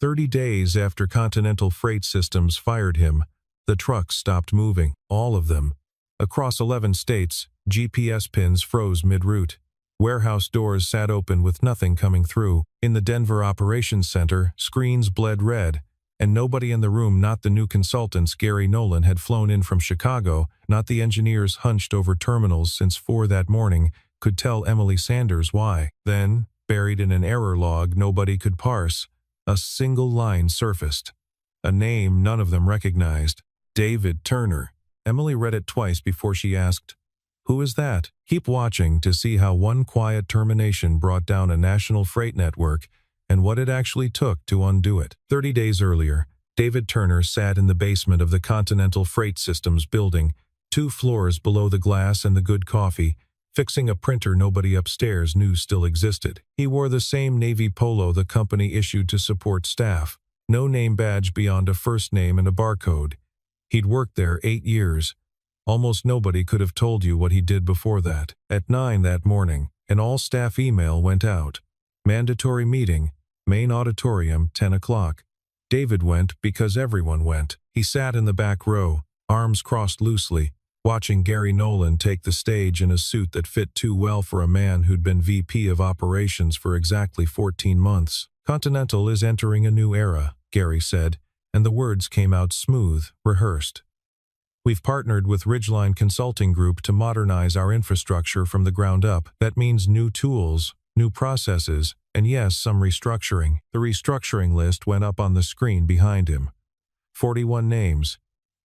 30 days after Continental Freight Systems fired him, the trucks stopped moving, all of them. Across 11 states, GPS pins froze mid-route. Warehouse doors sat open with nothing coming through. In the Denver Operations Center, screens bled red, and nobody in the room, not the new consultants Gary Nolan had flown in from Chicago, not the engineers hunched over terminals since 4 that morning, could tell Emily Sanders why. Then, buried in an error log nobody could parse, a single line surfaced. A name none of them recognized. David Turner. Emily read it twice before she asked, "Who is that?" Keep watching to see how one quiet termination brought down a national freight network and what it actually took to undo it. 30 days earlier, David Turner sat in the basement of the Continental Freight Systems building, 2 floors below the glass and the good coffee, fixing a printer nobody upstairs knew still existed. He wore the same navy polo the company issued to support staff, no name badge beyond a first name and a barcode. He'd worked there 8 years. Almost nobody could have told you what he did before that. At 9 that morning, an all-staff email went out. Mandatory meeting, main auditorium, 10 o'clock. David went because everyone went. He sat in the back row, arms crossed loosely, watching Gary Nolan take the stage in a suit that fit too well for a man who'd been VP of operations for exactly 14 months. "Continental is entering a new era," Gary said, and the words came out smooth, rehearsed. "We've partnered with Ridgeline Consulting Group to modernize our infrastructure from the ground up. That means new tools, new processes, and yes, some restructuring." The restructuring list went up on the screen behind him. 41 names.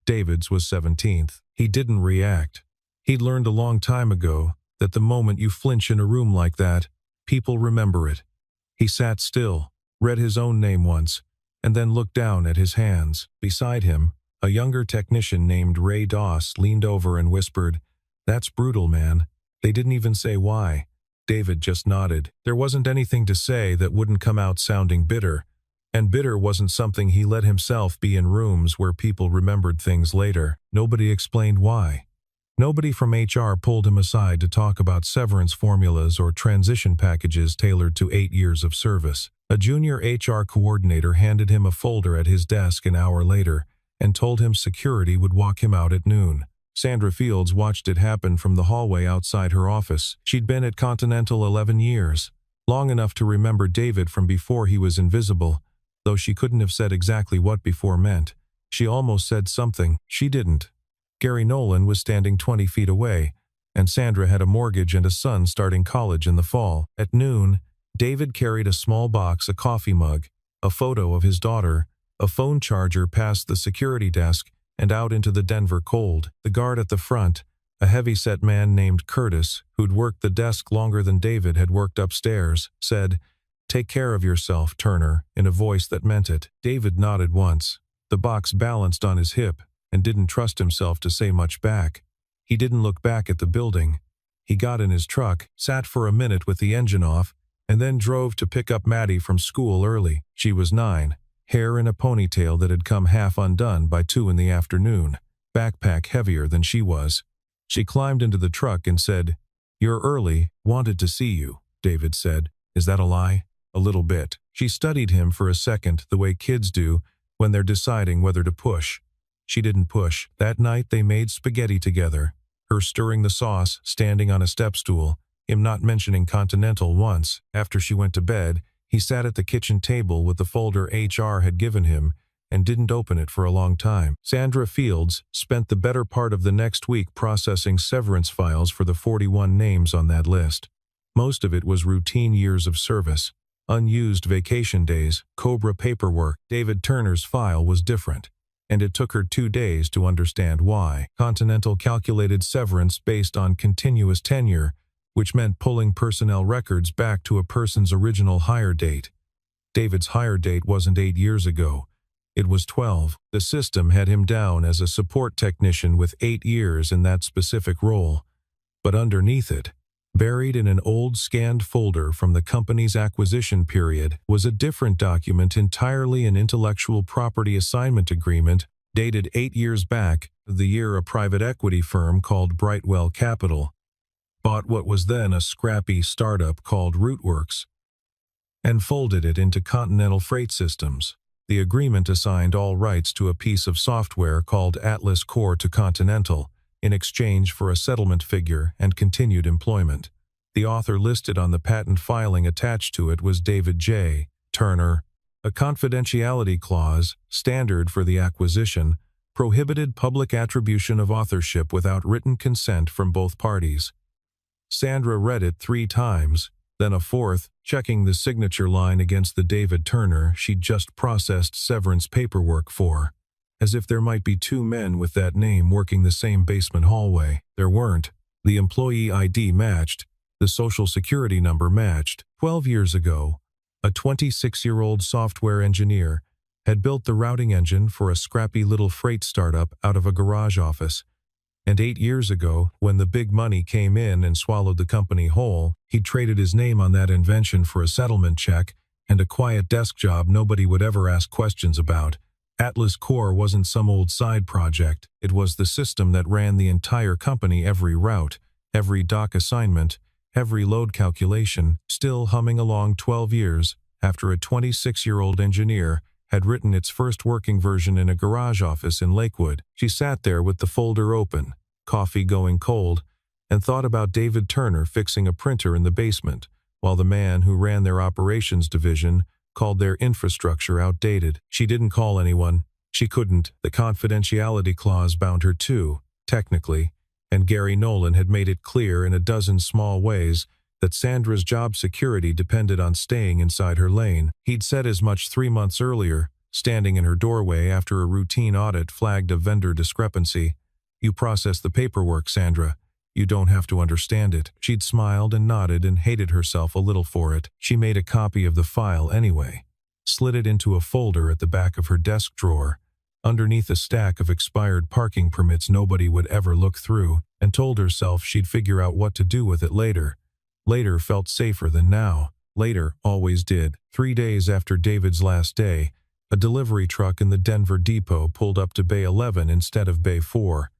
David's was 17th. He didn't react. He'd learned a long time ago that the moment you flinch in a room like that, people remember it. He sat still, read his own name once, and then looked down at his hands. Beside him, a younger technician named Ray Doss leaned over and whispered, "That's brutal, man." They didn't even say why. David just nodded. There wasn't anything to say that wouldn't come out sounding bitter, and bitter wasn't something he let himself be in rooms where people remembered things later. Nobody explained why. Nobody from HR pulled him aside to talk about severance formulas or transition packages tailored to 8 years of service. A junior HR coordinator handed him a folder at his desk an hour later and told him security would walk him out at noon. Sandra Fields watched it happen from the hallway outside her office. She'd been at Continental 11 years, long enough to remember David from before he was invisible, though she couldn't have said exactly what before meant. She almost said something. She didn't. Gary Nolan was standing 20 feet away, and Sandra had a mortgage and a son starting college in the fall. At noon, David carried a small box, a coffee mug, a photo of his daughter, a phone charger past the security desk, and out into the Denver cold. The guard at the front, a heavy-set man named Curtis, who'd worked the desk longer than David had worked upstairs, said, "Take care of yourself, Turner," in a voice that meant it. David nodded once. The box balanced on his hip and didn't trust himself to say much back. He didn't look back at the building. He got in his truck, sat for a minute with the engine off, and then drove to pick up Maddie from school early. She was 9. Hair in a ponytail that had come half undone by 2 in the afternoon, backpack heavier than she was. She climbed into the truck and said, "You're early, wanted to see you," David said. "Is that a lie?" "A little bit." She studied him for a second, the way kids do when they're deciding whether to push. She didn't push. That night they made spaghetti together, her stirring the sauce, standing on a step stool, him not mentioning Continental once. After she went to bed, he sat at the kitchen table with the folder HR had given him and didn't open it for a long time. Sandra Fields spent the better part of the next week processing severance files for the 41 names on that list. Most of it was routine years of service, unused vacation days, COBRA paperwork. David Turner's file was different, and it took her 2 days to understand why. Continental calculated severance based on continuous tenure, which meant pulling personnel records back to a person's original hire date. David's hire date wasn't 8 years ago. It was 12. The system had him down as a support technician with 8 years in that specific role. But underneath it, buried in an old scanned folder from the company's acquisition period, was a different document entirely, an intellectual property assignment agreement dated 8 years back, the year a private equity firm called Brightwell Capital bought what was then a scrappy startup called Rootworks and folded it into Continental Freight Systems. The agreement assigned all rights to a piece of software called Atlas Core to Continental, in exchange for a settlement figure and continued employment. The author listed on the patent filing attached to it was David J. Turner. A confidentiality clause, standard for the acquisition, prohibited public attribution of authorship without written consent from both parties. Sandra read it 3 times, then a 4th, checking the signature line against the David Turner she'd just processed severance paperwork for. As if there might be 2 men with that name working the same basement hallway. There weren't. The employee ID matched. The social security number matched. 12 years ago, a 26-year-old software engineer had built the routing engine for a scrappy little freight startup out of a garage office. And 8 years ago, when the big money came in and swallowed the company whole, he'd traded his name on that invention for a settlement check and a quiet desk job nobody would ever ask questions about. Atlas Core wasn't some old side project. It was the system that ran the entire company, every route, every dock assignment, every load calculation, still humming along 12 years after a 26-year-old engineer had written its first working version in a garage office in Lakewood. She sat there with the folder open, coffee going cold, and thought about David Turner fixing a printer in the basement, while the man who ran their operations division called their infrastructure outdated. She didn't call anyone. She couldn't. The confidentiality clause bound her too, technically, and Gary Nolan had made it clear in a dozen small ways that Sandra's job security depended on staying inside her lane. He'd said as much 3 months earlier, standing in her doorway after a routine audit flagged a vendor discrepancy. "You process the paperwork, Sandra. You don't have to understand it." She'd smiled and nodded and hated herself a little for it. She made a copy of the file anyway, slid it into a folder at the back of her desk drawer, underneath a stack of expired parking permits nobody would ever look through, and told herself she'd figure out what to do with it later. Later felt safer than now. Later always did. 3 days after David's last day, a delivery truck in the Denver depot pulled up to Bay 11 instead of Bay 4.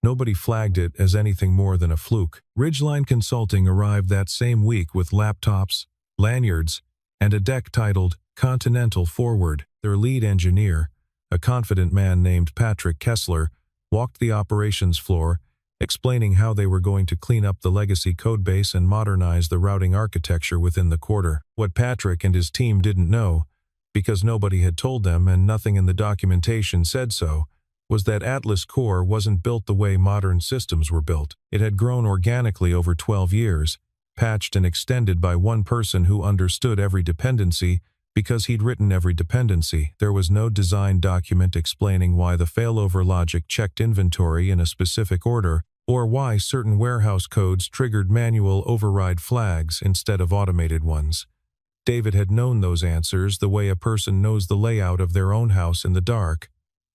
Nobody flagged it as anything more than a fluke. Ridgeline Consulting arrived that same week with laptops, lanyards, and a deck titled Continental Forward. Their lead engineer, a confident man named Patrick Kessler, walked the operations floor, explaining how they were going to clean up the legacy codebase and modernize the routing architecture within the quarter. What Patrick and his team didn't know, because nobody had told them and nothing in the documentation said so, was that Atlas Core wasn't built the way modern systems were built. It had grown organically over 12 years, patched and extended by one person who understood every dependency because he'd written every dependency. There was no design document explaining why the failover logic checked inventory in a specific order, or why certain warehouse codes triggered manual override flags instead of automated ones. David had known those answers the way a person knows the layout of their own house in the dark.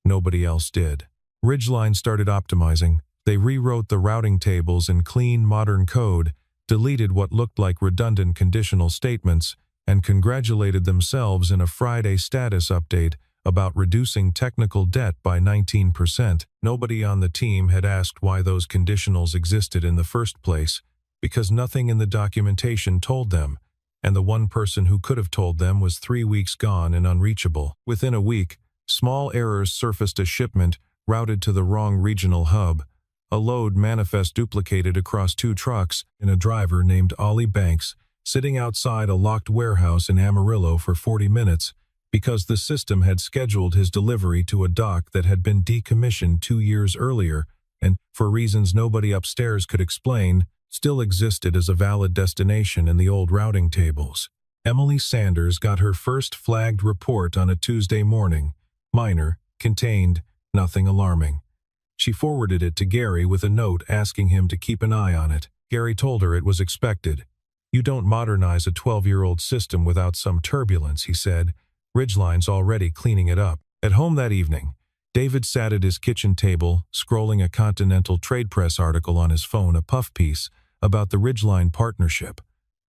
Nobody else did. Ridgeline started optimizing. They rewrote the routing tables in clean, modern code, deleted what looked like redundant conditional statements, and congratulated themselves in a Friday status update about reducing technical debt by 19%. Nobody on the team had asked why those conditionals existed in the first place, because nothing in the documentation told them, and the one person who could have told them was 3 weeks gone and unreachable. Within a week, small errors surfaced: a shipment routed to the wrong regional hub, a load manifest duplicated across 2 trucks, and a driver named Ollie Banks sitting outside a locked warehouse in Amarillo for 40 minutes because the system had scheduled his delivery to a dock that had been decommissioned 2 years earlier and, for reasons nobody upstairs could explain, still existed as a valid destination in the old routing tables. Emily Sanders got her first flagged report on a Tuesday morning. Minor, contained, nothing alarming. She forwarded it to Gary with a note asking him to keep an eye on it. Gary told her it was expected. "You don't modernize a 12-year-old system without some turbulence," he said. "Ridgeline's already cleaning it up." At home that evening, David sat at his kitchen table, scrolling a Continental Trade Press article on his phone, a puff piece about the Ridgeline partnership.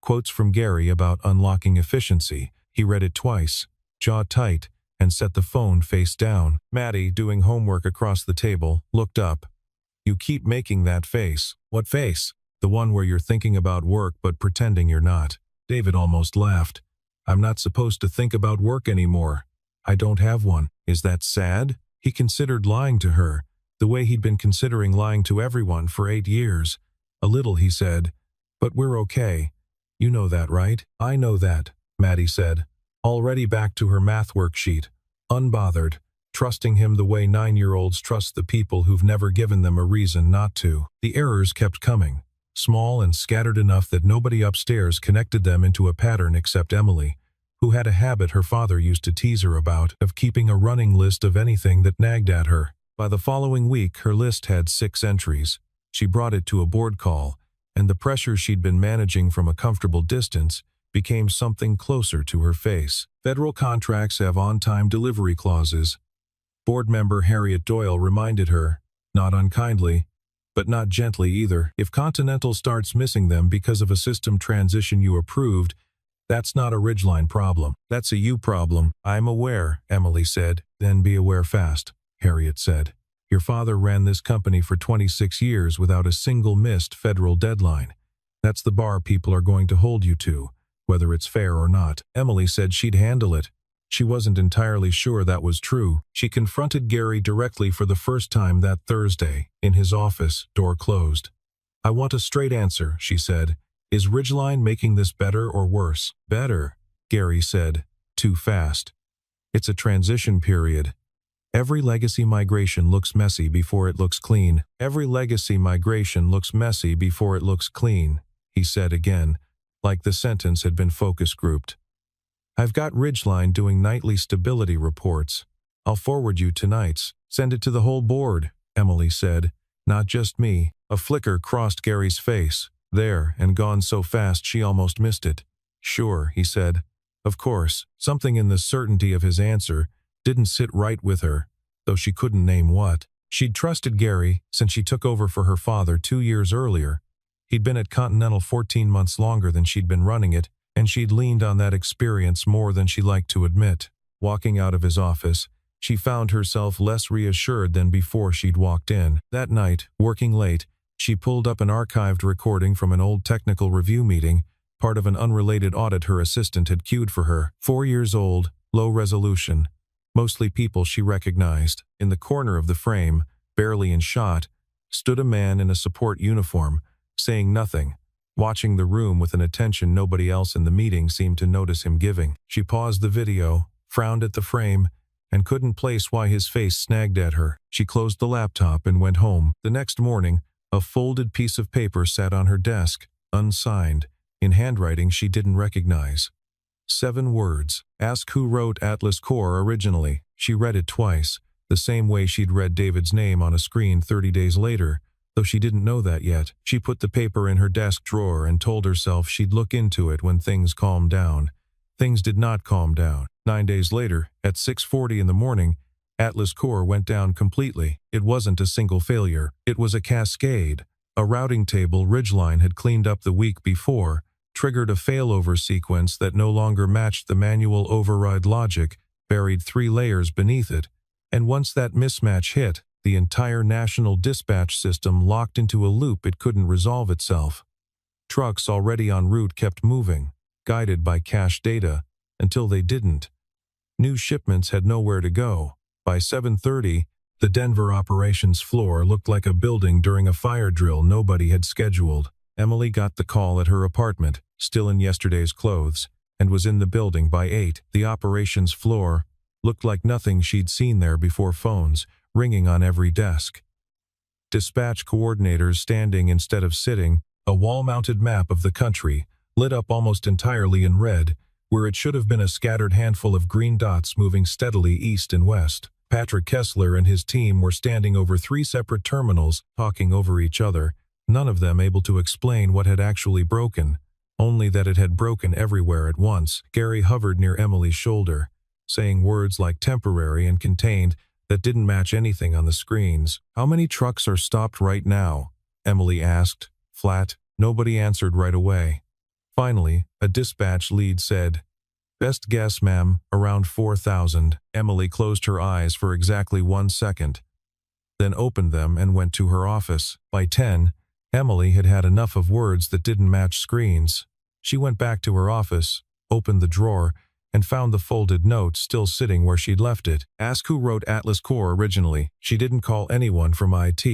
Quotes from Gary about unlocking efficiency. He read it twice, jaw tight, and set the phone face down. Maddie, doing homework across the table, looked up. "You keep making that face." "What face?" "The one where you're thinking about work but pretending you're not." David almost laughed. "I'm not supposed to think about work anymore." I don't have one. Is that sad? He considered lying to her, the way he'd been considering lying to everyone for 8 years. A little, he said. But we're okay. You know that, right? I know that, Maddie said, already back to her math worksheet, unbothered, trusting him the way 9-year-olds trust the people who've never given them a reason not to. The errors kept coming, small and scattered enough that nobody upstairs connected them into a pattern except Emily, who had a habit her father used to tease her about of keeping a running list of anything that nagged at her. By the following week, her list had 6 entries. She brought it to a board call, and the pressure she'd been managing from a comfortable distance became something closer to her face. Federal contracts have on-time delivery clauses. Board member Harriet Doyle reminded her, not unkindly, but not gently either. If Continental starts missing them because of a system transition you approved, that's not a Ridgeline problem. That's a you problem. I'm aware, Emily said. Then be aware fast, Harriet said. Your father ran this company for 26 years without a single missed federal deadline. That's the bar people are going to hold you to, whether it's fair or not. Emily said she'd handle it. She wasn't entirely sure that was true. She confronted Gary directly for the first time that Thursday, in his office, door closed. I want a straight answer, she said. Is Ridgeline making this better or worse? Better, Gary said. Too fast. It's a transition period. Every legacy migration looks messy before it looks clean. Every legacy migration looks messy before it looks clean, he said again, like the sentence had been focus grouped. I've got Ridgeline doing nightly stability reports. I'll forward you tonight's. Send it to the whole board, Emily said. Not just me. A flicker crossed Gary's face. There, and gone so fast she almost missed it. Sure, he said. Of course. Something in the certainty of his answer didn't sit right with her, though she couldn't name what. She'd trusted Gary since she took over for her father 2 years earlier. He'd been at Continental 14 months longer than she'd been running it, and she'd leaned on that experience more than she liked to admit. Walking out of his office, she found herself less reassured than before she'd walked in. That night, working late, she pulled up an archived recording from an old technical review meeting, part of an unrelated audit her assistant had queued for her. 4 years old, low resolution. Mostly people she recognized. In the corner of the frame, barely in shot, stood a man in a support uniform, saying nothing, watching the room with an attention nobody else in the meeting seemed to notice him giving. She paused the video, frowned at the frame, and couldn't place why his face snagged at her. She closed the laptop and went home. The next morning, a folded piece of paper sat on her desk, unsigned, in handwriting she didn't recognize. 7 words. Ask who wrote Atlas Core originally. She read it twice, the same way she'd read David's name on a screen 30 days later, though she didn't know that yet. She put the paper in her desk drawer and told herself she'd look into it when things calmed down. Things did not calm down. 9 days later, at 6:40 in the morning, Atlas Core went down completely. It wasn't a single failure. It was a cascade. A routing table Ridgeline had cleaned up the week before triggered a failover sequence that no longer matched the manual override logic buried 3 layers beneath it. And once that mismatch hit, the entire national dispatch system locked into a loop it couldn't resolve itself. Trucks already en route kept moving, guided by cache data, until they didn't. New shipments had nowhere to go. By 7:30, the Denver operations floor looked like a building during a fire drill nobody had scheduled. Emily got the call at her apartment, still in yesterday's clothes, and was in the building by 8. The operations floor looked like nothing she'd seen there before. Phones ringing on every desk. Dispatch coordinators standing instead of sitting, a wall-mounted map of the country, lit up almost entirely in red, where it should have been a scattered handful of green dots moving steadily east and west. Patrick Kessler and his team were standing over 3 separate terminals, talking over each other, none of them able to explain what had actually broken, only that it had broken everywhere at once. Gary hovered near Emily's shoulder, saying words like temporary and contained that didn't match anything on the screens. How many trucks are stopped right now? Emily asked, flat. Nobody answered right away. Finally, a dispatch lead said, "Best guess, ma'am, around 4,000. Emily closed her eyes for exactly 1 second, then opened them and went to her office. By 10, Emily had had enough of words that didn't match screens. She went back to her office, opened the drawer, and found the folded note still sitting where she'd left it. Ask who wrote Atlas Core originally. She didn't call anyone from IT.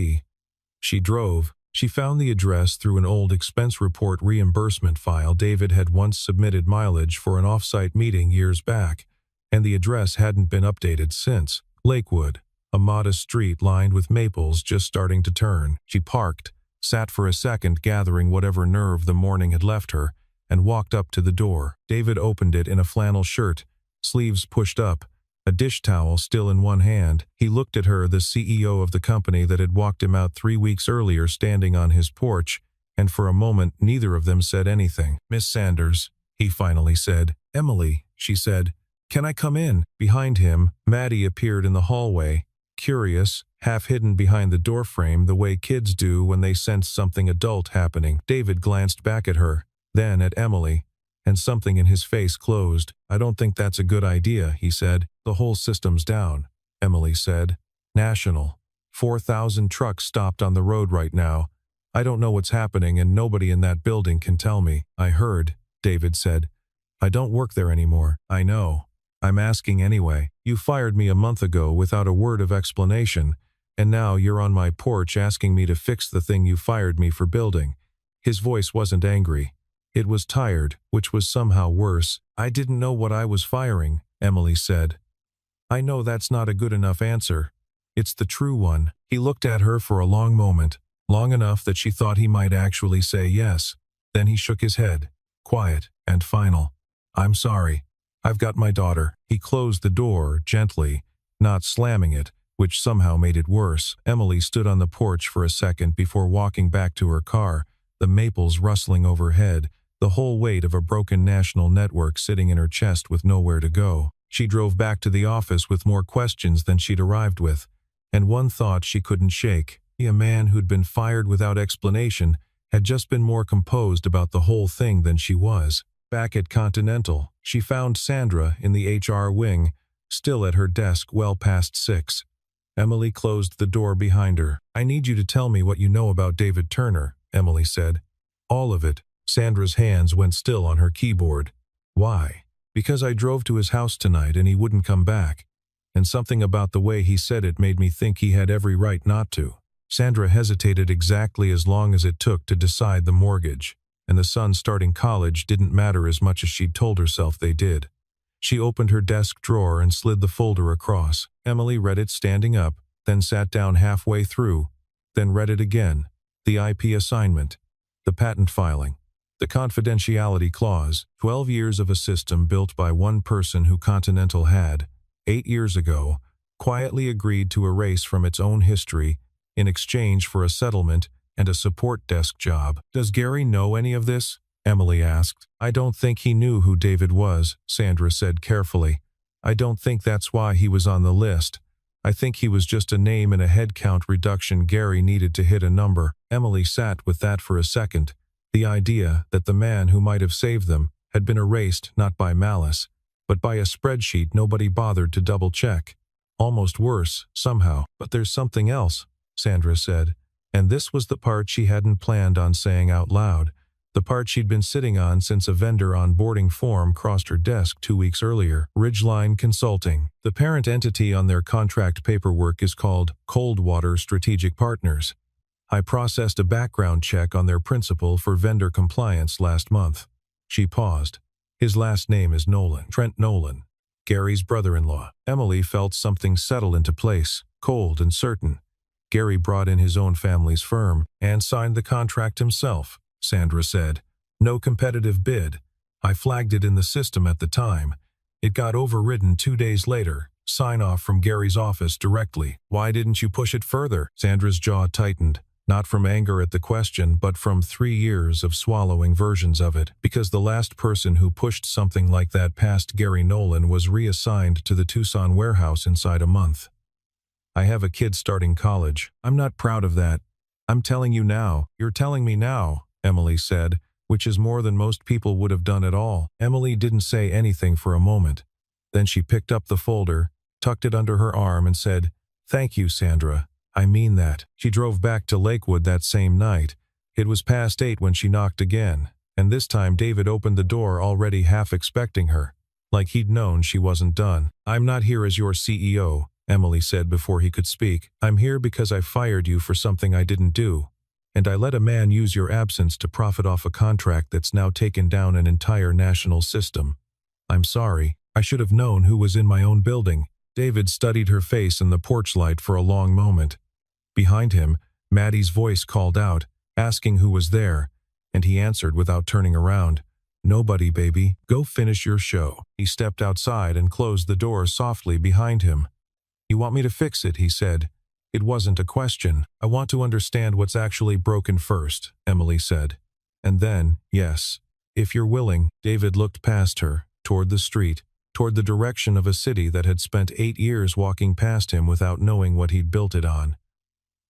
She drove. She found the address through an old expense report reimbursement file. David had once submitted mileage for an off-site meeting years back, and the address hadn't been updated since. Lakewood, a modest street lined with maples just starting to turn. She parked, sat for a second gathering whatever nerve the morning had left her, and walked up to the door. David opened it in a flannel shirt, sleeves pushed up, a dish towel still in one hand. He looked at her, the CEO of the company that had walked him out 3 weeks earlier, standing on his porch, and for a moment neither of them said anything. "Miss Sanders," he finally said. "Emily," she said. "Can I come in?" Behind him, Maddie appeared in the hallway, curious, half hidden behind the doorframe the way kids do when they sense something adult happening. David glanced back at her, then at Emily, and something in his face closed. "I don't think that's a good idea," he said. "The whole system's down," Emily said. "National. 4,000 trucks stopped on the road right now. I don't know what's happening and nobody in that building can tell me." "I heard," David said. "I don't work there anymore." "I know. I'm asking anyway. You fired me a month ago without a word of explanation, and now you're on my porch asking me to fix the thing you fired me for building." His voice wasn't angry. It was tired, which was somehow worse. "I didn't know what I was firing," Emily said. "I know that's not a good enough answer. It's the true one." He looked at her for a long moment, long enough that she thought he might actually say yes. Then he shook his head, quiet and final. "I'm sorry. I've got my daughter." He closed the door gently, not slamming it, which somehow made it worse. Emily stood on the porch for a second before walking back to her car, the maples rustling overhead, the whole weight of a broken national network sitting in her chest with nowhere to go. She drove back to the office with more questions than she'd arrived with, and one thought she couldn't shake. A man who'd been fired without explanation had just been more composed about the whole thing than she was. Back at Continental, she found Sandra in the HR wing, still at her desk well past 6. Emily closed the door behind her. "I need you to tell me what you know about David Turner," Emily said. "All of it." Sandra's hands went still on her keyboard. "Why?" "Because I drove to his house tonight and he wouldn't come back. And something about the way he said it made me think he had every right not to." Sandra hesitated exactly as long as it took to decide the mortgage, and the sons starting college didn't matter as much as she'd told herself they did. She opened her desk drawer and slid the folder across. Emily read it standing up, then sat down halfway through, then read it again. The IP assignment, the patent filing, the confidentiality clause, 12 years of a system built by one person who Continental had, 8 years ago, quietly agreed to erase from its own history in exchange for a settlement and a support desk job. "Does Gary know any of this?" Emily asked. "I don't think he knew who David was," Sandra said carefully. "I don't think that's why he was on the list. I think he was just a name in a headcount reduction. Gary needed to hit a number." Emily sat with that for a second, the idea that the man who might have saved them had been erased not by malice, but by a spreadsheet nobody bothered to double-check. Almost worse, somehow. "But there's something else," Sandra said, and this was the part she hadn't planned on saying out loud, the part she'd been sitting on since a vendor onboarding form crossed her desk 2 weeks earlier. Ridgeline Consulting. The parent entity on their contract paperwork is called Coldwater Strategic Partners. I processed a background check on their principal for vendor compliance last month. She paused. "His last name is Nolan. Trent Nolan. Gary's brother-in-law." Emily felt something settle into place, cold and certain. "Gary brought in his own family's firm and signed the contract himself," Sandra said. "No competitive bid. I flagged it in the system at the time. It got overridden 2 days later. Sign-off from Gary's office directly." "Why didn't you push it further?" Sandra's jaw tightened, not from anger at the question, but from 3 years of swallowing versions of it. "Because the last person who pushed something like that past Gary Nolan was reassigned to the Tucson warehouse inside a month. I have a kid starting college. I'm not proud of that. I'm telling you now." "You're telling me now," Emily said, which is more than most people would have done at all. Emily didn't say anything for a moment. Then she picked up the folder, tucked it under her arm and said, "Thank you, Sandra. I mean that." She drove back to Lakewood that same night. It was past 8 when she knocked again, and this time David opened the door already half expecting her. like he'd known she wasn't done. "I'm not here as your CEO," Emily said before he could speak. "I'm here because I fired you for something I didn't do. And I let a man use your absence to profit off a contract that's now taken down an entire national system. I'm sorry. I should have known who was in my own building." David studied her face in the porch light for a long moment. Behind him, Maddie's voice called out, asking who was there, and he answered without turning around. "Nobody, baby. Go finish your show." He stepped outside and closed the door softly behind him. "You want me to fix it?" he said. "It wasn't a question. I want to understand what's actually broken first," Emily said. "And then, yes, if you're willing." David looked past her, toward the street, toward the direction of a city that had spent 8 years walking past him without knowing what he'd built it on.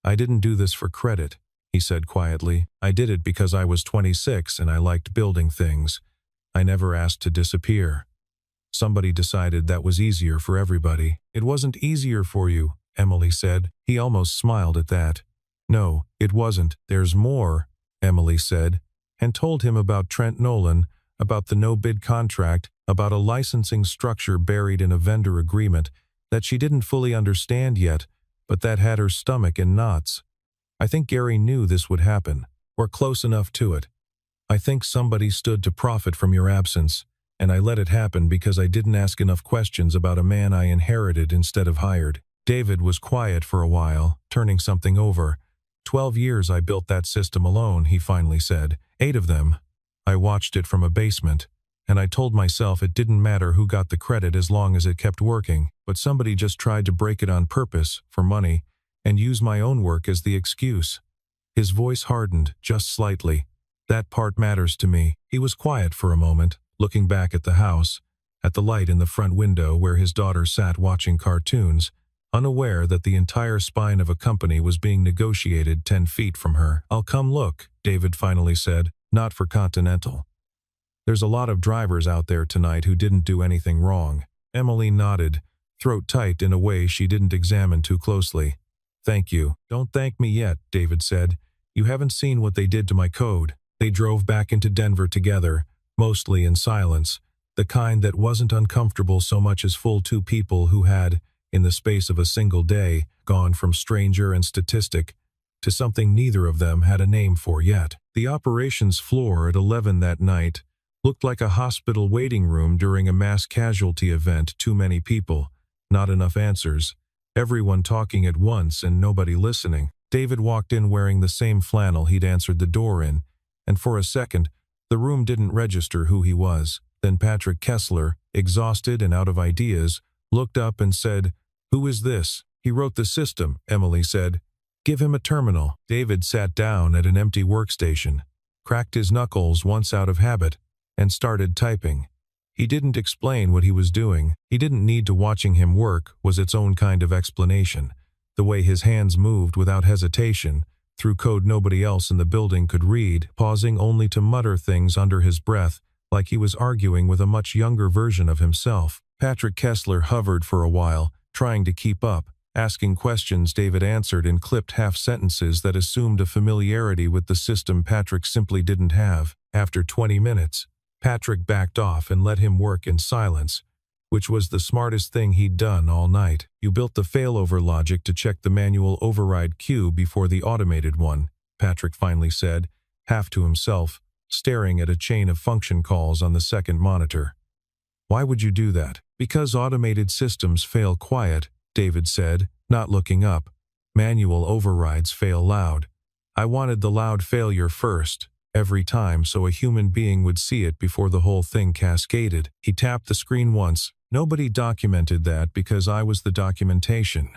"I didn't do this for credit," he said quietly. "I did it because I was 26 and I liked building things. I never asked to disappear. Somebody decided that was easier for everybody." "It wasn't easier for you," Emily said. He almost smiled at that. "No, it wasn't. There's more," Emily said, and told him about Trent Nolan, about the no-bid contract, about a licensing structure buried in a vendor agreement that she didn't fully understand yet, but that had her stomach in knots. "I think Gary knew this would happen. We're close enough to it. I think somebody stood to profit from your absence, and I let it happen because I didn't ask enough questions about a man I inherited instead of hired." David was quiet for a while, turning something over. 12 years I built that system alone," he finally said. 8 of them. I watched it from a basement, and I told myself it didn't matter who got the credit as long as it kept working, but somebody just tried to break it on purpose, for money, and use my own work as the excuse." His voice hardened, just slightly. "That part matters to me." He was quiet for a moment, looking back at the house, at the light in the front window where his daughter sat watching cartoons, unaware that the entire spine of a company was being negotiated 10 feet from her. "I'll come look," David finally said. "Not for Continental. There's a lot of drivers out there tonight who didn't do anything wrong." Emily nodded, throat tight in a way she didn't examine too closely. "Thank you." "Don't thank me yet," David said. "You haven't seen what they did to my code." They drove back into Denver together, mostly in silence, the kind that wasn't uncomfortable so much as full 2 people who had, in the space of a single day, gone from stranger and statistic to something neither of them had a name for yet. The operations floor at 11 that night looked like a hospital waiting room during a mass casualty event. Too many people, not enough answers, everyone talking at once and nobody listening. David walked in wearing the same flannel he'd answered the door in, and for a second, the room didn't register who he was. Then Patrick Kessler, exhausted and out of ideas, looked up and said, "Who is this?" "He wrote the system," Emily said. "Give him a terminal." David sat down at an empty workstation, cracked his knuckles once out of habit, and started typing. He didn't explain what he was doing. He didn't need to. Watching him work was its own kind of explanation. The way his hands moved without hesitation, through code nobody else in the building could read, pausing only to mutter things under his breath, like he was arguing with a much younger version of himself. Patrick Kessler hovered for a while, trying to keep up, asking questions David answered in clipped half-sentences that assumed a familiarity with the system Patrick simply didn't have. After 20 minutes, Patrick backed off and let him work in silence, which was the smartest thing he'd done all night. "You built the failover logic to check the manual override queue before the automated one," Patrick finally said, half to himself, staring at a chain of function calls on the second monitor. "Why would you do that?" "Because automated systems fail quiet," David said, not looking up. "Manual overrides fail loud. I wanted the loud failure first, every time, so a human being would see it before the whole thing cascaded." He tapped the screen once. "Nobody documented that because I was the documentation.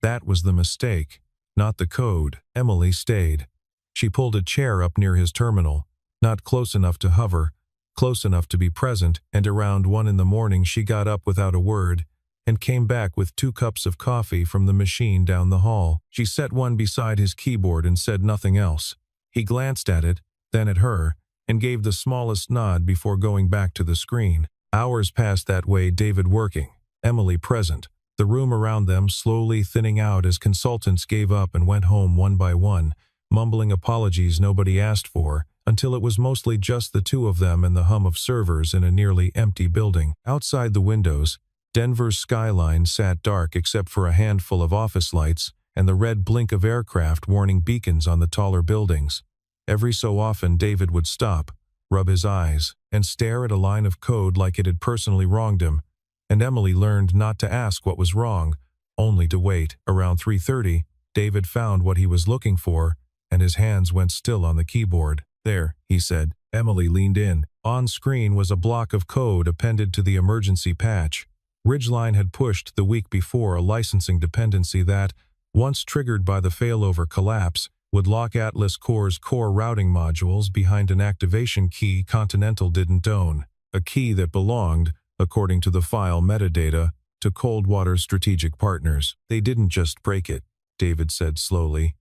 That was the mistake, not the code." Emily stayed. She pulled a chair up near his terminal, not close enough to hover, close enough to be present, and around 1 in the morning she got up without a word and came back with 2 cups of coffee from the machine down the hall. She set one beside his keyboard and said nothing else. He glanced at it, then at her, and gave the smallest nod before going back to the screen. Hours passed that way, David working, Emily present, the room around them slowly thinning out as consultants gave up and went home one by one, mumbling apologies nobody asked for, until it was mostly just the two of them and the hum of servers in a nearly empty building. Outside the windows, Denver's skyline sat dark except for a handful of office lights and the red blink of aircraft warning beacons on the taller buildings. Every so often David would stop, rub his eyes, and stare at a line of code like it had personally wronged him, and Emily learned not to ask what was wrong, only to wait. Around 3:30, David found what he was looking for, and his hands went still on the keyboard. "There," he said. Emily leaned in. On screen was a block of code appended to the emergency patch. Ridgeline had pushed the week before a licensing dependency that, once triggered by the failover collapse, would lock Atlas Core's core routing modules behind an activation key Continental didn't own, a key that belonged, according to the file metadata, to Coldwater's strategic partners. "They didn't just break it," David said slowly.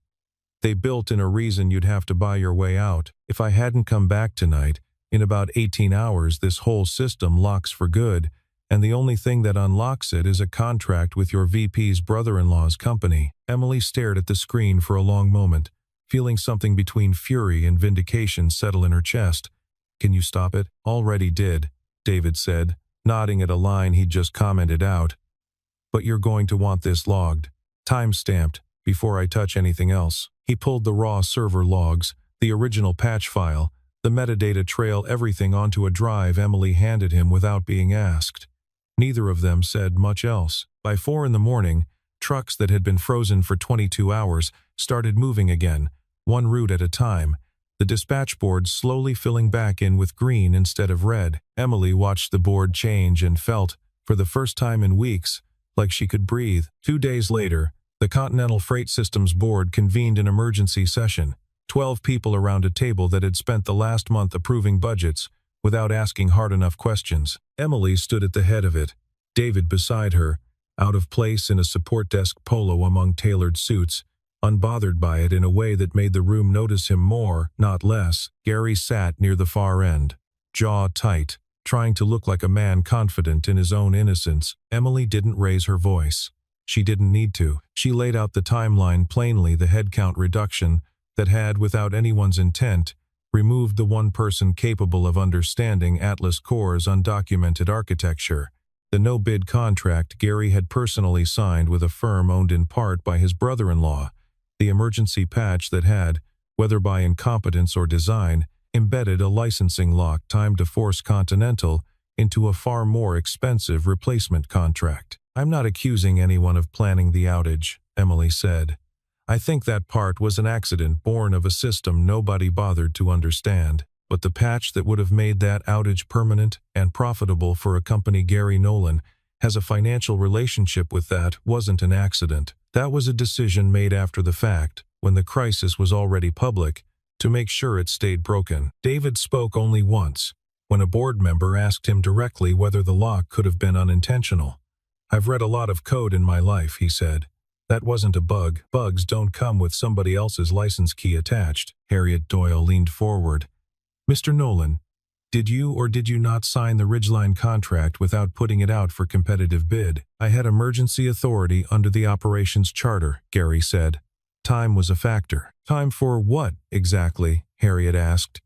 "They built in a reason you'd have to buy your way out. If I hadn't come back tonight, in about 18 hours this whole system locks for good, and the only thing that unlocks it is a contract with your VP's brother-in-law's company." Emily stared at the screen for a long moment, feeling something between fury and vindication settle in her chest. "Can you stop it?" "Already did," David said, nodding at a line he'd just commented out. "But you're going to want this logged, time-stamped, before I touch anything else." He pulled the raw server logs, the original patch file, the metadata trail, everything onto a drive Emily handed him without being asked. Neither of them said much else. By 4 in the morning, trucks that had been frozen for 22 hours started moving again, one route at a time, the dispatch board slowly filling back in with green instead of red. Emily watched the board change and felt, for the first time in weeks, like she could breathe. 2 days later, the Continental Freight Systems Board convened an emergency session, 12 people around a table that had spent the last month approving budgets without asking hard enough questions. Emily stood at the head of it, David beside her, out of place in a support desk polo among tailored suits, unbothered by it in a way that made the room notice him more, not less. Gary sat near the far end, jaw tight, trying to look like a man confident in his own innocence. Emily didn't raise her voice. She didn't need to. She laid out the timeline plainly, the headcount reduction that had, without anyone's intent, removed the one person capable of understanding Atlas Core's undocumented architecture. The no-bid contract Gary had personally signed with a firm owned in part by his brother-in-law, the emergency patch that had, whether by incompetence or design, embedded a licensing lock timed to force Continental into a far more expensive replacement contract. "I'm not accusing anyone of planning the outage," Emily said. "I think that part was an accident born of a system nobody bothered to understand. But the patch that would have made that outage permanent and profitable for a company Gary Nolan has a financial relationship with that wasn't an accident. That was a decision made after the fact, when the crisis was already public, to make sure it stayed broken." David spoke only once, when a board member asked him directly whether the lock could have been unintentional. "I've read a lot of code in my life," he said. "That wasn't a bug. Bugs don't come with somebody else's license key attached." Harriet Doyle leaned forward. "Mr. Nolan, did you or did you not sign the Ridgeline contract without putting it out for competitive bid?" "I had emergency authority under the operations charter," Gary said. "Time was a factor." "Time for what, exactly?" Harriet asked.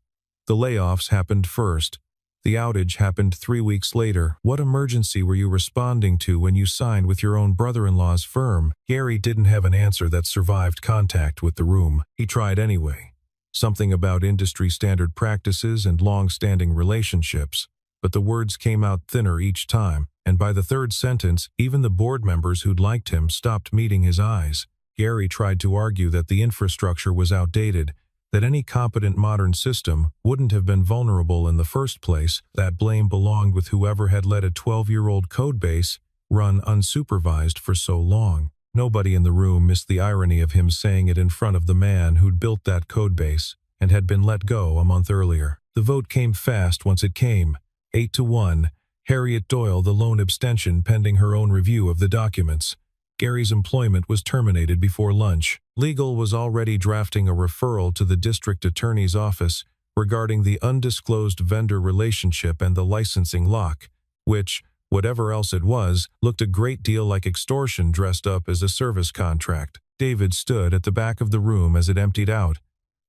"The layoffs happened first. The outage happened 3 weeks later. What emergency were you responding to when you signed with your own brother-in-law's firm?" Gary didn't have an answer that survived contact with the room. He tried anyway. Something about industry standard practices and long-standing relationships, but the words came out thinner each time, and by the third sentence, even the board members who'd liked him stopped meeting his eyes. Gary tried to argue that the infrastructure was outdated, that any competent modern system wouldn't have been vulnerable in the first place, that blame belonged with whoever had let a 12-year-old codebase run unsupervised for so long. Nobody in the room missed the irony of him saying it in front of the man who'd built that codebase and had been let go a month earlier. The vote came fast once it came, 8-1, Harriet Doyle the lone abstention pending her own review of the documents. Gary's employment was terminated before lunch. Legal was already drafting a referral to the district attorney's office regarding the undisclosed vendor relationship and the licensing lock, which, whatever else it was, looked a great deal like extortion dressed up as a service contract. David stood at the back of the room as it emptied out,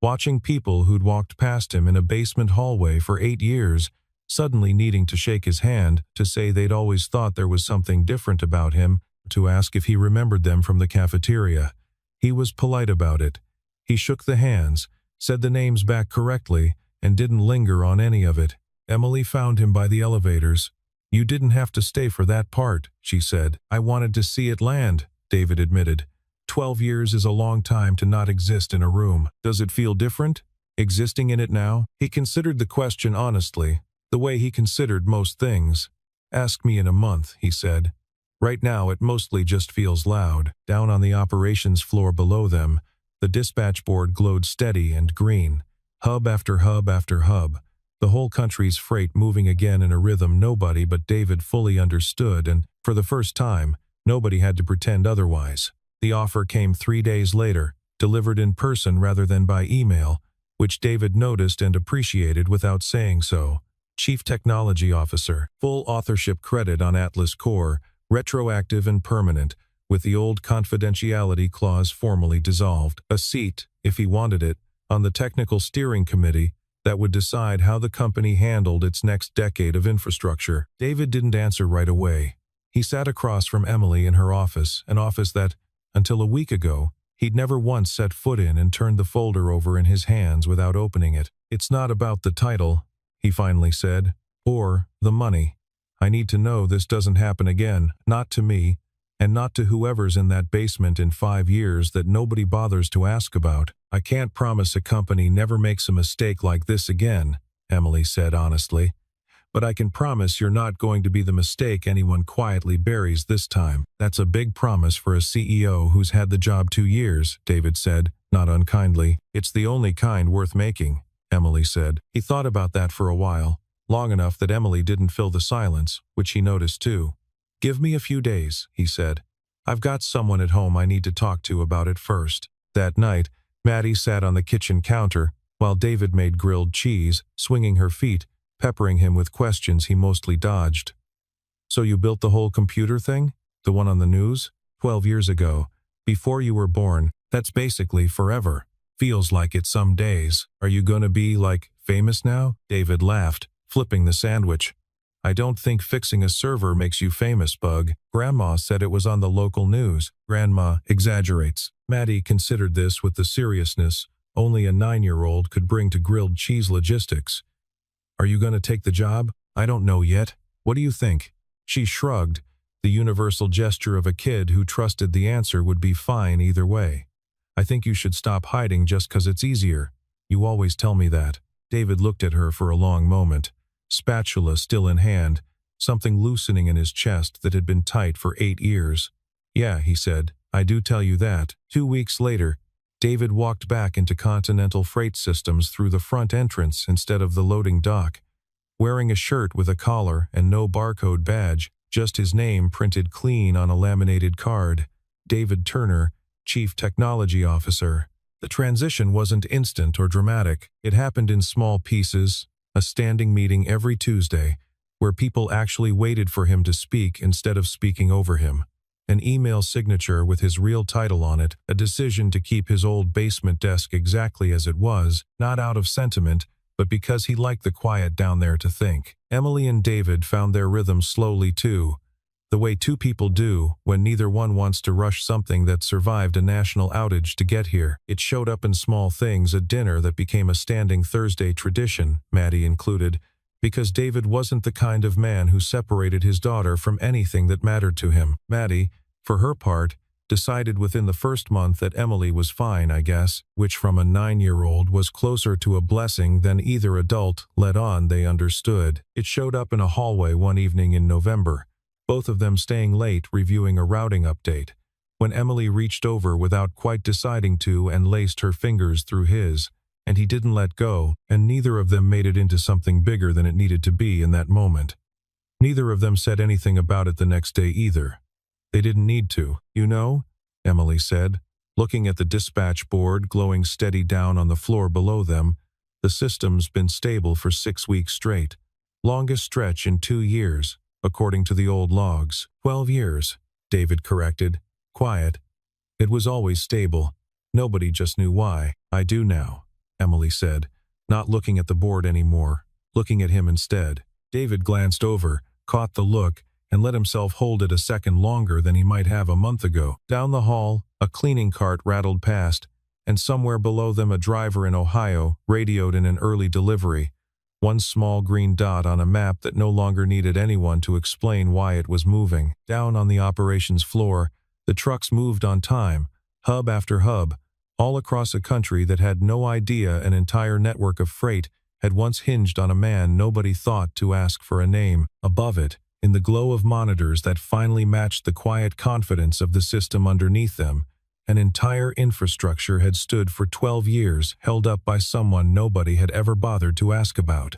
watching people who'd walked past him in a basement hallway for 8 years, suddenly needing to shake his hand, to say they'd always thought there was something different about him, to ask if he remembered them from the cafeteria. He was polite about it. He shook the hands, said the names back correctly, and didn't linger on any of it. Emily found him by the elevators. "You didn't have to stay for that part," she said. "I wanted to see it land," David admitted. 12 years is a long time to not exist in a room. Does it feel different, existing in it now? He considered the question honestly, the way he considered most things. "Ask me in a month," he said. Right now it mostly just feels loud. Down on the operations floor below them, the dispatch board glowed steady and green. Hub after hub after hub. The whole country's freight moving again in a rhythm nobody but David fully understood, and, for the first time, nobody had to pretend otherwise. The offer came 3 days later, delivered in person rather than by email, which David noticed and appreciated without saying so. Chief Technology Officer, full authorship credit on Atlas Core, retroactive and permanent, with the old confidentiality clause formally dissolved. A seat, if he wanted it, on the technical steering committee that would decide how the company handled its next decade of infrastructure. David didn't answer right away. He sat across from Emily in her office, an office that, until a week ago, he'd never once set foot in, and turned the folder over in his hands without opening it. "It's not about the title," he finally said, "or the money. I need to know this doesn't happen again, not to me, and not to whoever's in that basement in 5 years that nobody bothers to ask about. I can't promise a company never makes a mistake like this again," Emily said honestly. "But I can promise you're not going to be the mistake anyone quietly buries this time." "That's a big promise for a CEO who's had the job 2 years, David said, not unkindly. "It's the only kind worth making," Emily said. He thought about that for a while, long enough that Emily didn't fill the silence, which he noticed too. "Give me a few days," he said. "I've got someone at home I need to talk to about it first." That night, Maddie sat on the kitchen counter, while David made grilled cheese, swinging her feet, peppering him with questions he mostly dodged. "So you built the whole computer thing? The one on the news? 12 years ago. Before you were born. That's basically forever. Feels like it some days. Are you gonna be, like, famous now?" David laughed, flipping the sandwich. "I don't think fixing a server makes you famous, Bug. Grandma said it was on the local news." Grandma exaggerates. Maddie considered this with the seriousness only a 9-year-old could bring to grilled cheese logistics. "Are you going to take the job?" "I don't know yet. What do you think?" She shrugged, the universal gesture of a kid who trusted the answer would be fine either way. "I think you should stop hiding just 'cause it's easier. You always tell me that." David looked at her for a long moment, spatula still in hand, something loosening in his chest that had been tight for 8 years. "Yeah," he said, "I do tell you that." 2 weeks later, David walked back into Continental Freight Systems through the front entrance instead of the loading dock, wearing a shirt with a collar and no barcode badge, just his name printed clean on a laminated card. David Turner, Chief Technology Officer. The transition wasn't instant or dramatic. It happened in small pieces, a standing meeting every Tuesday, where people actually waited for him to speak instead of speaking over him. An email signature with his real title on it, a decision to keep his old basement desk exactly as it was, not out of sentiment, but because he liked the quiet down there to think. Emily and David found their rhythm slowly too, the way two people do when neither one wants to rush something that survived a national outage to get here. It showed up in small things at dinner that became a standing Thursday tradition, Maddie included, because David wasn't the kind of man who separated his daughter from anything that mattered to him. Maddie, for her part, decided within the first month that Emily was fine, I guess, which from a 9-year-old was closer to a blessing than either adult let on they understood. It showed up in a hallway one evening in November, both of them staying late reviewing a routing update, when Emily reached over without quite deciding to and laced her fingers through his, and he didn't let go, and neither of them made it into something bigger than it needed to be in that moment. Neither of them said anything about it the next day either. They didn't need to. "You know," Emily said, looking at the dispatch board glowing steady down on the floor below them, "the system's been stable for 6 weeks straight. Longest stretch in 2 years, according to the old logs." 12 years, David corrected. Quiet. It was always stable. Nobody just knew why. "I do now." Emily said, not looking at the board anymore, looking at him instead. David glanced over, caught the look, and let himself hold it a second longer than he might have a month ago. Down the hall, a cleaning cart rattled past, and somewhere below them a driver in Ohio radioed in an early delivery, one small green dot on a map that no longer needed anyone to explain why it was moving. Down on the operations floor, the trucks moved on time, hub after hub, all across a country that had no idea an entire network of freight had once hinged on a man nobody thought to ask for a name. Above it, in the glow of monitors that finally matched the quiet confidence of the system underneath them, an entire infrastructure had stood for 12 years, held up by someone nobody had ever bothered to ask about.